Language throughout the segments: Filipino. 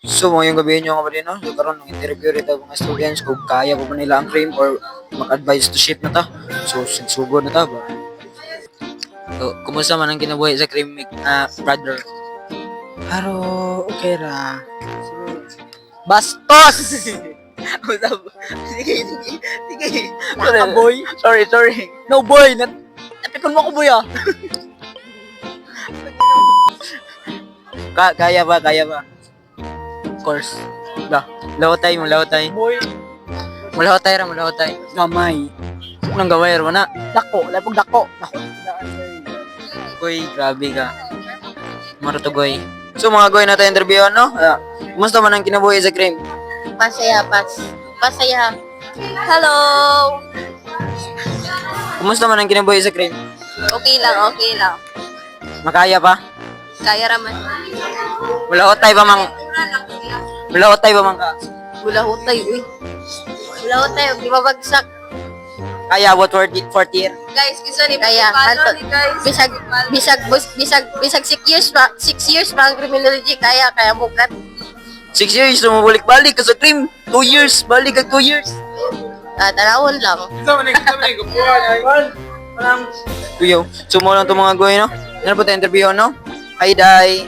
So, ngayong gabi nyo nga ba din, no? So, karon ng interview rito mga students kung kaya pa ba nila ang cream or mag-advise to shift na ta. So, sigsugod na ta ba? So, kumusta man ang kinabuhi sa cream na brother? Haro, okay ra. Bastos! Sige, sige, sige. Naka, boy. Sorry. No, boy. Napikon mo ko, boy, ah. Kaya ba? Of course. Lahotay mo. Boy. Mulahotay. Gamay. Anong gaway mo na? Dako. Lapog dako. Uy, grabe ka. Marutugoy. So mga goy na tayo interview, no? Kumusta man ang kinabuhi sa cream? Pasaya. Hello. Kumusta man ang kinabuhi sa cream? Okay lang. Makaya pa? Kaya raman. Mulahotay ba mang ka? Wala hutay, uy. Wala hutay, di mabagsak. Kaya about 40 year? Guys, kisa ni kaya. Hanto, bisag 6 years pa. 6 years pa ang criminology. Kaya mukat. 6 years, bumalik ka sa cream. 2 years, balik ka 2 years. Tanawon lang. Kuyo, sumo lang itong mga goy, no? Ano po tayo interview, no? Hi, Day.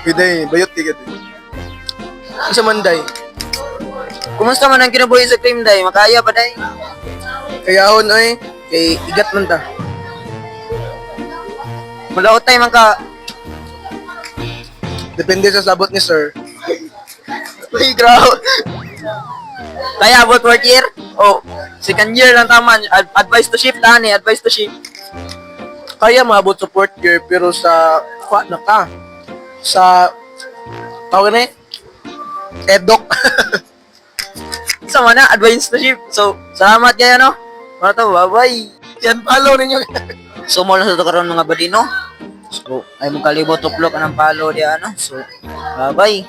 Day, bayot tigat. Isa man, Day. Kumusta man ang kinabuhi sa cream, Day? Makaya pa, Day? Kayahon, oy. Kay igat man ta. Mulahotay man ka. Depende sa sabot ni sir. Uy, grabe. Kaya about 4 year? Oh, second year lang tama. Advice to shift, ani. Advice to shift. Kaya maabot sa fourth year, pero sa na ka. Sa tawag na edok. Sama na, advice to shift. So, salamat kayo, no? Para to, bye-bye. Yan, follow ninyo. So, mo lang sa ito karoon mga badino. So, ay mong kalibot, tuplok ka ng palo diya, ano? So, bye-bye.